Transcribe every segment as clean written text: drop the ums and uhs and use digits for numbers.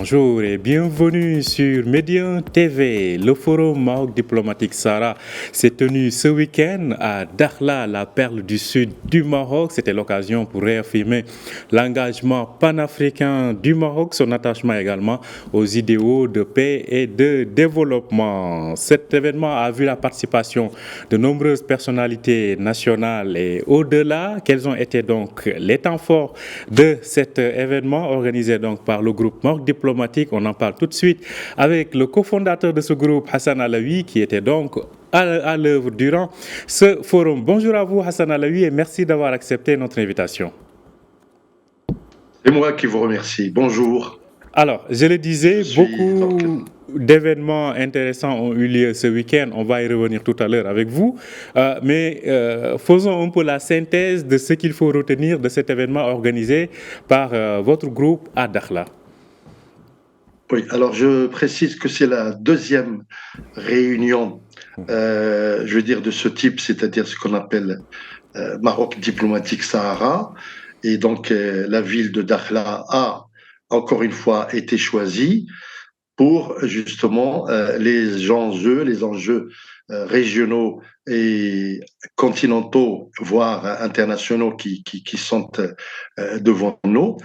Bonjour et bienvenue sur Médian TV. Le forum Maroc diplomatique Sahara s'est tenu ce week-end à Dakhla, la perle du sud du Maroc. C'était l'occasion pour réaffirmer l'engagement panafricain du Maroc, son attachement également aux idéaux de paix et de développement. Cet événement a vu la participation de nombreuses personnalités nationales et au-delà. Quels ont été donc les temps forts de cet événement organisé donc par le groupe Maroc diplomatique? On en parle tout de suite avec le cofondateur de ce groupe, Hassan Alaoui, qui était donc à l'œuvre durant ce forum. Bonjour à vous, Hassan Alaoui, et merci d'avoir accepté notre invitation. C'est moi qui vous remercie. Bonjour. Alors, je le disais, beaucoup d'événements intéressants ont eu lieu ce week-end. On va y revenir tout à l'heure avec vous. Mais faisons un peu la synthèse de ce qu'il faut retenir de cet événement organisé par votre groupe à Dakhla. Oui, alors je précise que c'est la deuxième réunion, je veux dire, de ce type, c'est-à-dire ce qu'on appelle Maroc diplomatique Sahara. Et donc, la ville de Dakhla a, encore une fois, été choisie pour justement les enjeux régionaux et continentaux, voire internationaux qui sont devant nous.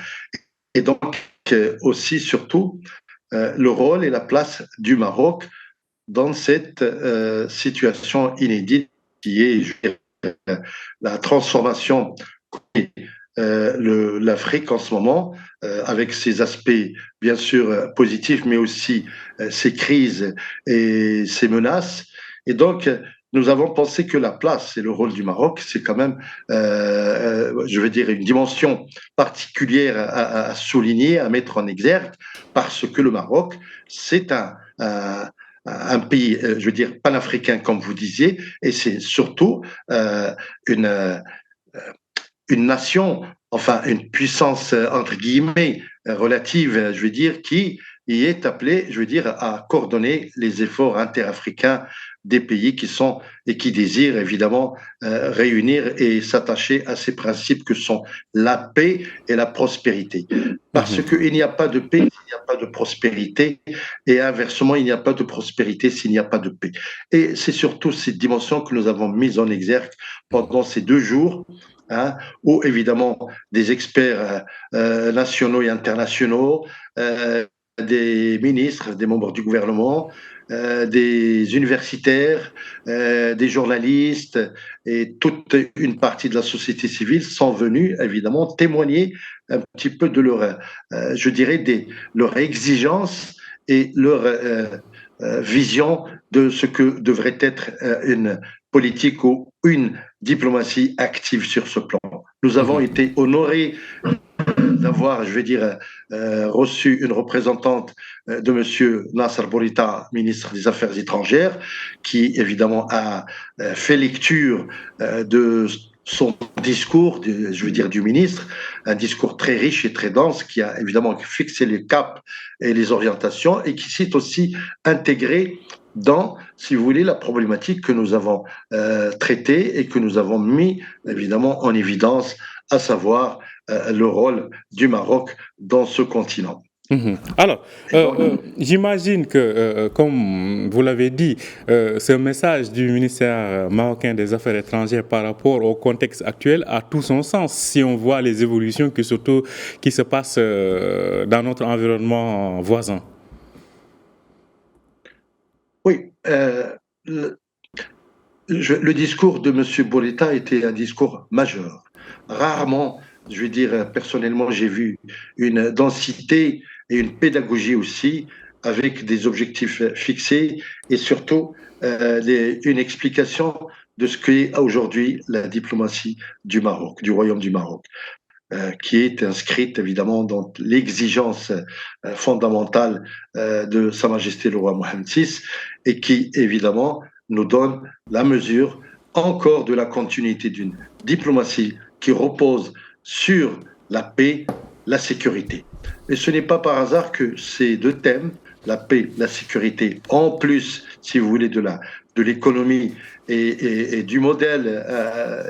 Et donc, aussi, surtout, le rôle et la place du Maroc dans cette situation inédite qui est, je dirais, la transformation l'Afrique en ce moment, avec ses aspects bien sûr positifs, mais aussi ses crises et ses menaces. Et donc, nous avons pensé que la place et le rôle du Maroc, c'est quand même, je veux dire, une dimension particulière à souligner, à mettre en exergue, parce que le Maroc, c'est un pays, je veux dire, panafricain, comme vous disiez, et c'est surtout une une nation, enfin une puissance entre guillemets relative, je veux dire, qui y est appelée, je veux dire, à coordonner les efforts interafricains des pays qui sont et qui désirent évidemment réunir et s'attacher à ces principes que sont la paix et la prospérité. Parce qu'il n'y a pas de paix s'il n'y a pas de prospérité, et inversement, il n'y a pas de prospérité s'il n'y a pas de paix. Et c'est surtout cette dimension que nous avons mise en exergue pendant ces 2 jours, où évidemment des experts nationaux et internationaux, des ministres, des membres du gouvernement, des universitaires, des journalistes et toute une partie de la société civile sont venus évidemment témoigner un petit peu de leur, je dirais, leur exigence et leur vision de ce que devrait être une politique ou une diplomatie active sur ce plan. Nous avons été honorés d'avoir, je vais dire, reçu une représentante de M. Nasser Bourita, ministre des Affaires étrangères, qui évidemment a fait lecture de son discours, je veux dire du ministre, un discours très riche et très dense qui a évidemment fixé les caps et les orientations et qui s'est aussi intégré dans, si vous voulez, la problématique que nous avons traitée et que nous avons mis évidemment en évidence, à savoir le rôle du Maroc dans ce continent. Alors, j'imagine que, comme vous l'avez dit, ce message du ministère marocain des Affaires étrangères par rapport au contexte actuel a tout son sens si on voit les évolutions qui se passent dans notre environnement voisin. Oui, le discours de M. Bourita était un discours majeur. Rarement, je veux dire, personnellement, j'ai vu une densité et une pédagogie aussi, avec des objectifs fixés et surtout une explication de ce qu'est aujourd'hui la diplomatie du Maroc, du Royaume du Maroc, qui est inscrite évidemment dans l'exigence fondamentale de Sa Majesté le roi Mohamed VI et qui évidemment nous donne la mesure encore de la continuité d'une diplomatie qui repose sur la paix, la sécurité. Et ce n'est pas par hasard que ces 2 thèmes la paix, la sécurité, en plus, si vous voulez, de l'économie et du modèle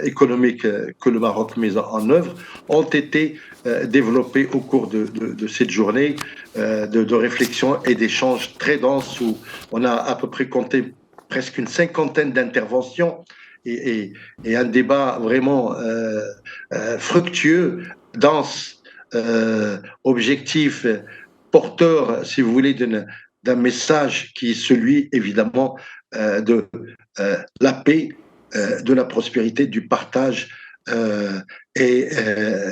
économique que le Maroc met en œuvre, ont été développés au cours de cette journée de réflexion et d'échanges très denses où on a à peu près compté presque une cinquantaine d'interventions et un débat vraiment fructueux, dense, objectif, porteur, si vous voulez, d'un message qui est celui, évidemment, de la paix, de la prospérité, du partage et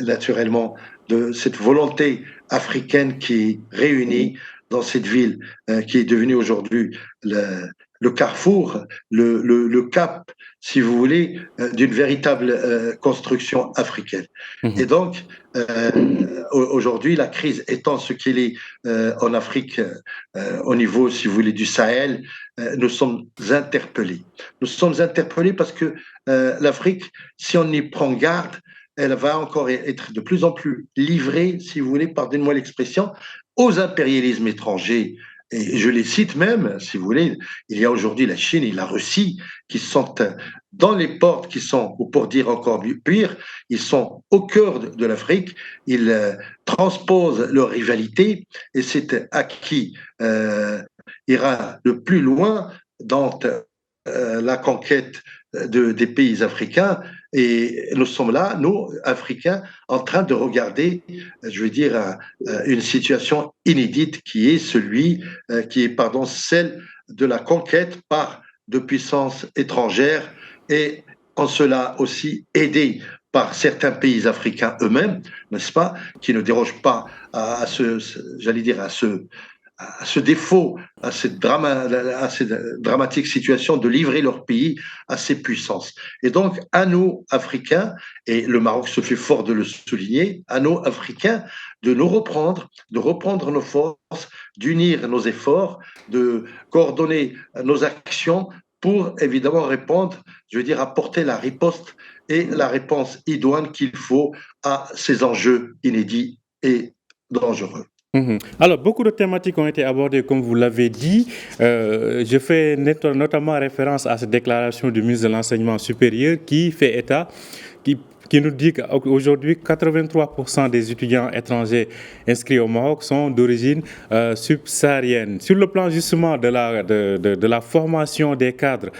naturellement de cette volonté africaine qui réunit dans cette ville qui est devenue aujourd'hui le carrefour, le cap, si vous voulez, d'une véritable construction africaine. Et Mhm. donc, aujourd'hui, la crise étant ce qu'elle est en Afrique, au niveau, si vous voulez, du Sahel, nous sommes interpellés. Nous sommes interpellés parce que l'Afrique, si on y prend garde, elle va encore être de plus en plus livrée, si vous voulez, pardonnez-moi l'expression, aux impérialismes étrangers. Et je les cite même, si vous voulez, il y a aujourd'hui la Chine et la Russie qui sont dans les portes, qui sont, ou pour dire encore pire, ils sont au cœur de l'Afrique, ils transposent leur rivalité et c'est à qui ira le plus loin dans la conquête des pays africains. Et nous sommes là, nous, Africains, en train de regarder, je veux dire, une situation inédite qui est, pardon, celle de la conquête par de puissances étrangères et en cela aussi aidé par certains pays africains eux-mêmes, n'est-ce pas, qui ne dérogent pas j'allais dire, à ce défaut, à cette dramatique situation de livrer leur pays à ces puissances. Et donc, à nous, Africains, et le Maroc se fait fort de le souligner, à nous, Africains, de reprendre nos forces, d'unir nos efforts, de coordonner nos actions pour évidemment répondre, je veux dire, apporter la riposte et la réponse idoine qu'il faut à ces enjeux inédits et dangereux. Mhm. Alors, beaucoup de thématiques ont été abordées, comme vous l'avez dit. Je fais notamment référence à cette déclaration du ministre de l'Enseignement supérieur qui fait état, qui, qui nous dit qu'aujourd'hui, 83% des étudiants étrangers inscrits au Maroc sont d'origine subsaharienne. Sur le plan justement de la formation des cadres,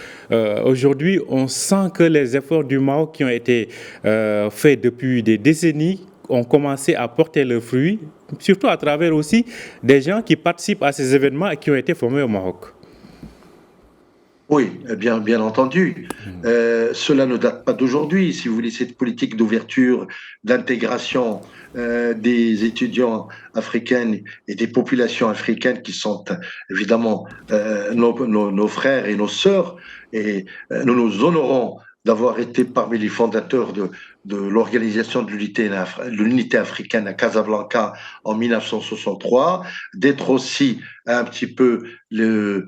aujourd'hui, on sent que les efforts du Maroc qui ont été faits depuis des décennies ont commencé à porter leurs fruits, surtout à travers aussi des gens qui participent à ces événements et qui ont été formés au Maroc. Oui, bien entendu. Cela ne date pas d'aujourd'hui. Si vous voulez, cette politique d'ouverture, d'intégration des étudiants africains et des populations africaines qui sont évidemment nos frères et nos sœurs, et nous nous honorons d'avoir été parmi les fondateurs de l'organisation de l'unité africaine à Casablanca en 1963, d'être aussi un petit peu le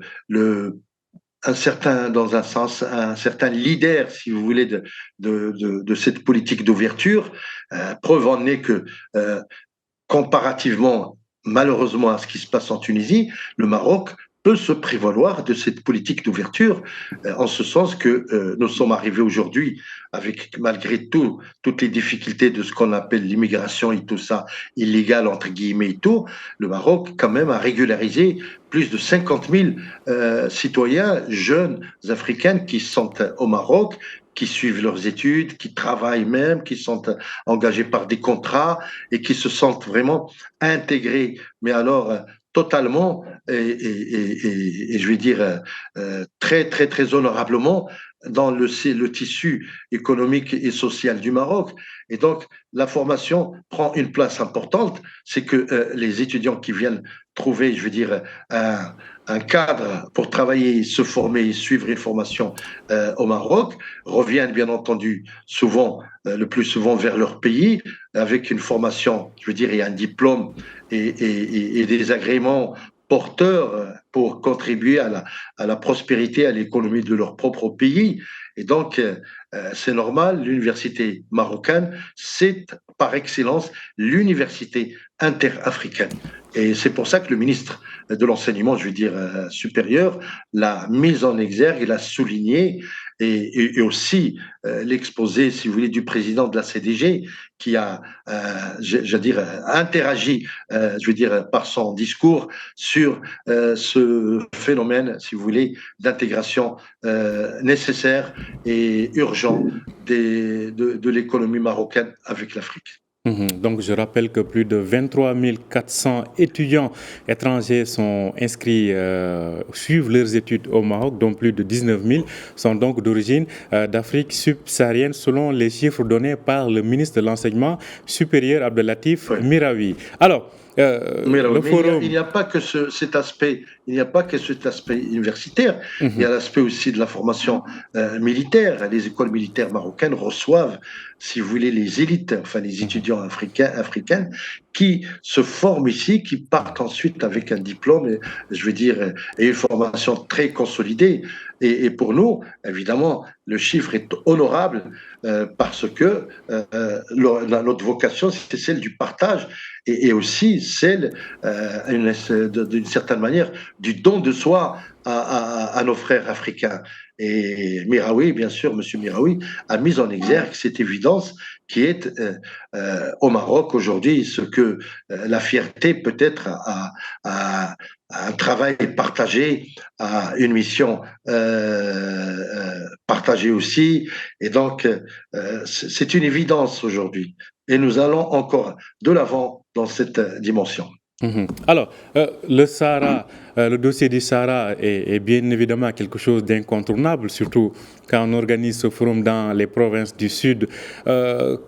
un certain, dans un sens, un certain leader, si vous voulez, de cette politique d'ouverture. Preuve en est que, comparativement, malheureusement, à ce qui se passe en Tunisie, le Maroc peut se prévaloir de cette politique d'ouverture, en ce sens que nous sommes arrivés aujourd'hui avec, malgré tout, toutes les difficultés de ce qu'on appelle l'immigration et tout ça, illégal entre guillemets et tout, le Maroc quand même a régularisé plus de 50 000 citoyens jeunes africains qui sont au Maroc, qui suivent leurs études, qui travaillent même, qui sont engagés par des contrats et qui se sentent vraiment intégrés, mais alors totalement et je vais dire très honorablement dans le tissu économique et social du Maroc. Et donc, la formation prend une place importante. C'est que les étudiants qui viennent trouver, je veux dire, un cadre pour travailler, se former et suivre une formation au Maroc, reviennent bien entendu souvent, le plus souvent vers leur pays, avec une formation, je veux dire, et un diplôme et des agréments porteurs pour contribuer à la prospérité, à l'économie de leur propre pays. Et donc, c'est normal, l'université marocaine, c'est par excellence l'université interafricaine. Et c'est pour ça que le ministre de l'enseignement, je veux dire, supérieur, l'a mis en exergue, l'a souligné, et aussi l'exposé, si vous voulez, du président de la CDG, qui a, je veux dire, interagi, je veux dire, par son discours sur ce phénomène, si vous voulez, d'intégration nécessaire et urgent de l'économie marocaine avec l'Afrique. Donc, je rappelle que plus de 23 400 étudiants étrangers sont inscrits, suivent leurs études au Maroc, dont plus de 19 000 sont donc d'origine d'Afrique subsaharienne, selon les chiffres donnés par le ministre de l'Enseignement supérieur, Abdelatif Miraoui. Alors, le forum... Il n'y a pas que cet aspect, il n'y a pas que cet aspect universitaire. Il y a l'aspect aussi de la formation militaire. Les écoles militaires marocaines reçoivent, si vous voulez, les élites, enfin les étudiants africains, qui se forment ici, qui partent ensuite avec un diplôme, je veux dire, et une formation très consolidée. Et pour nous, évidemment, le chiffre est honorable parce que notre vocation, c'est celle du partage et aussi celle, d'une certaine manière, du don de soi à nos frères africains. Et Miraoui, bien sûr, M. Miraoui a mis en exergue cette évidence qui est au Maroc aujourd'hui ce que la fierté peut être à un travail partagé, à une mission partagée aussi. Et donc, c'est une évidence aujourd'hui. Et nous allons encore de l'avant dans cette dimension. Alors, le Sahara, le dossier du Sahara est bien évidemment quelque chose d'incontournable, surtout quand on organise ce forum dans les provinces du Sud.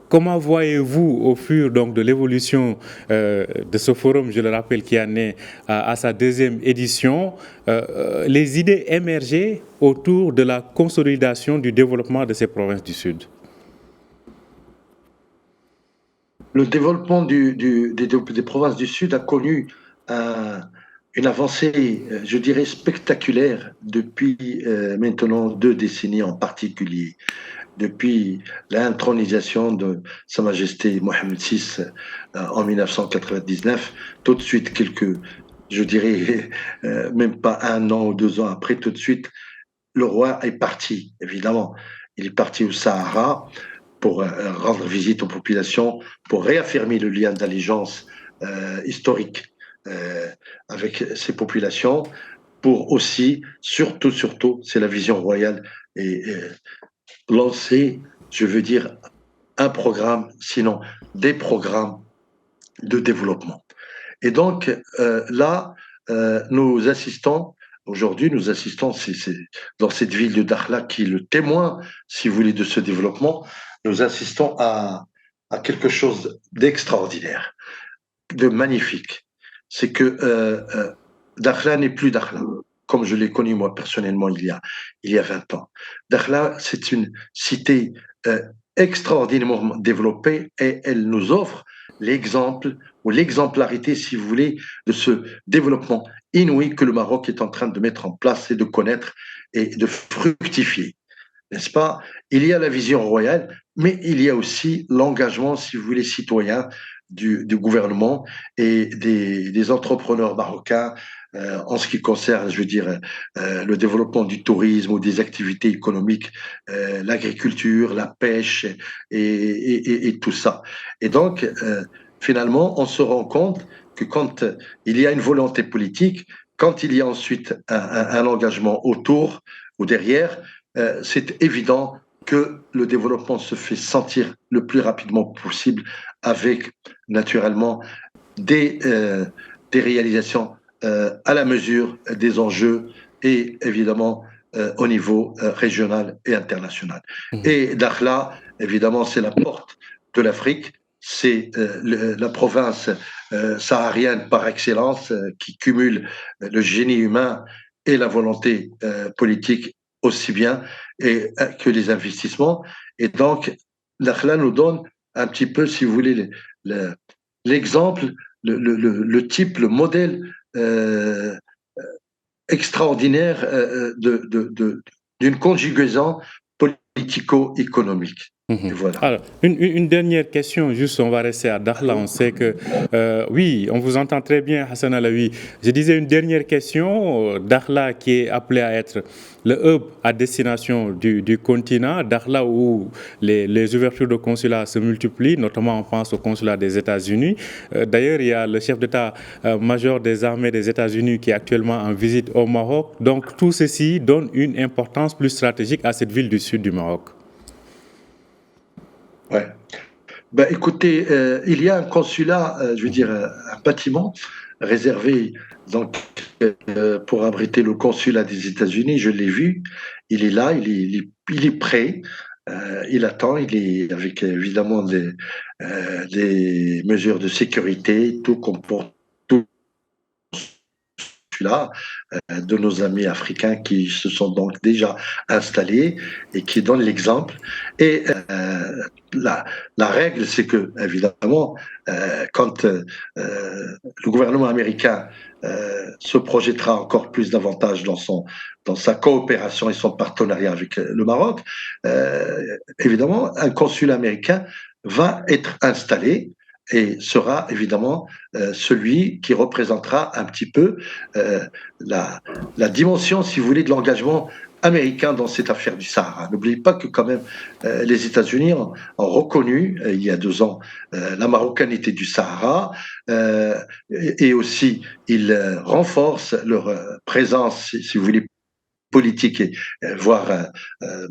Comment voyez-vous, au fur donc, de l'évolution de ce forum, je le rappelle, qui en est à sa deuxième édition, les idées émergées autour de la consolidation du développement de ces provinces du Sud? Le développement des provinces du Sud a connu une avancée, je dirais, spectaculaire depuis maintenant 2 décennies en particulier. Depuis l'intronisation de Sa Majesté Mohamed VI en 1999, tout de suite je dirais, même pas 1 an ou 2 ans après, tout de suite, le roi est parti, évidemment. Il est parti au Sahara pour rendre visite aux populations, pour réaffirmer le lien d'allégeance historique avec ces populations, pour aussi, surtout, c'est la vision royale, et lancer, je veux dire, un programme, sinon des programmes de développement. Et donc là, nous assistons, aujourd'hui, dans cette ville de Dakhla qui est le témoin, si vous voulez, de ce développement, nous assistons à quelque chose d'extraordinaire, de magnifique. C'est que Dakhla n'est plus Dakhla, comme je l'ai connu moi personnellement il y a 20 ans. Dakhla, c'est une cité extraordinairement développée et elle nous offre l'exemple ou l'exemplarité, si vous voulez, de ce développement inouï que le Maroc est en train de mettre en place et de connaître et de fructifier. N'est-ce pas? Il y a la vision royale, mais il y a aussi l'engagement, si vous voulez, citoyen du gouvernement et des entrepreneurs marocains en ce qui concerne, je veux dire, le développement du tourisme ou des activités économiques, l'agriculture, la pêche et tout ça. Et donc, finalement, on se rend compte que quand il y a une volonté politique, quand il y a ensuite un engagement autour ou derrière, c'est évident que le développement se fait sentir le plus rapidement possible avec naturellement des réalisations à la mesure des enjeux et évidemment au niveau régional et international. Et Dakhla, évidemment, c'est la porte de l'Afrique, c'est la province saharienne par excellence qui cumule le génie humain et la volonté politique aussi bien que les investissements. Et donc, Dakhla nous donne un petit peu, si vous voulez, l'exemple, le type, le modèle extraordinaire d'une conjugaison politico-économique. Et voilà. Alors, une dernière question, juste on va rester à Dakhla. On sait que, oui, on vous entend très bien, Hassan Alaoui. Je disais une dernière question, Dakhla qui est appelé à être le hub à destination du continent, Dakhla où les ouvertures de consulats se multiplient, notamment on pense au consulat des États-Unis. D'ailleurs, il y a le chef d'état-major des armées des États-Unis qui est actuellement en visite au Maroc. Donc tout ceci donne une importance plus stratégique à cette ville du sud du Maroc. Ouais. Ben, écoutez, il y a un consulat, je veux dire, un bâtiment réservé donc, pour abriter le consulat des États-Unis. Je l'ai vu. Il est là, il est prêt. Il attend. Il est avec évidemment des mesures de sécurité, tout comporte tout là de nos amis africains qui se sont donc déjà installés et qui donnent l'exemple. Et la règle, c'est que, évidemment, quand le gouvernement américain se projettera encore plus davantage dans sa coopération et son partenariat avec le Maroc, évidemment, un consulat américain va être installé et sera évidemment celui qui représentera un petit peu la dimension, si vous voulez, de l'engagement américain dans cette affaire du Sahara. N'oubliez pas que quand même les États-Unis ont reconnu il y a 2 ans la marocanité du Sahara et aussi ils renforcent leur présence, si vous voulez, politique et voire,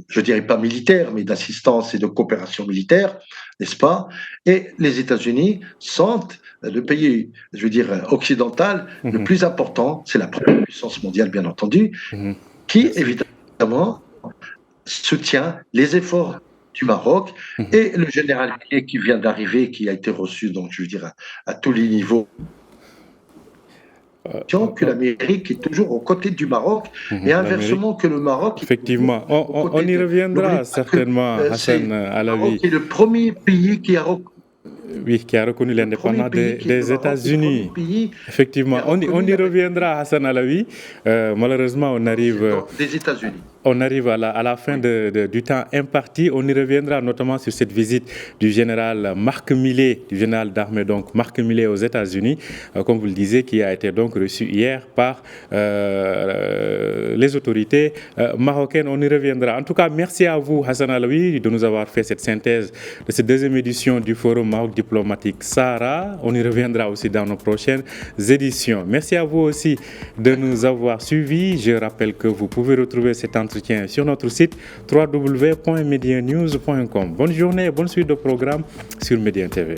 je dirais pas militaire, mais d'assistance et de coopération militaire, n'est-ce pas? Et les États-Unis sont le pays, je veux dire, occidental le plus important, c'est la première puissance mondiale, bien entendu, qui évidemment soutient les efforts du Maroc et le général qui vient d'arriver, qui a été reçu, donc je veux dire, à tous les niveaux. Que l'Amérique est toujours aux côtés du Maroc et inversement que le Maroc. Effectivement, on y reviendra certainement, Hassan Alaoui. Le Maroc est le premier pays qui a reconnu l'indépendance des États-Unis. Effectivement, on y reviendra, Hassan Alaoui. Malheureusement, on arrive. Des États-Unis. On arrive à la fin du temps imparti. On y reviendra notamment sur cette visite du général Marc Millet, du général d'armée donc Marc Millet aux États-Unis, comme vous le disiez, qui a été donc reçu hier par les autorités marocaines. On y reviendra. En tout cas, merci à vous, Hassan Alaoui, de nous avoir fait cette synthèse de cette deuxième édition du Forum Maroc diplomatique Sahara. On y reviendra aussi dans nos prochaines éditions. Merci à vous aussi de nous avoir suivis. Je rappelle que vous pouvez retrouver cet entretien sur notre site www.medianews.com. Bonne journée et bonne suite de programme sur Médien TV.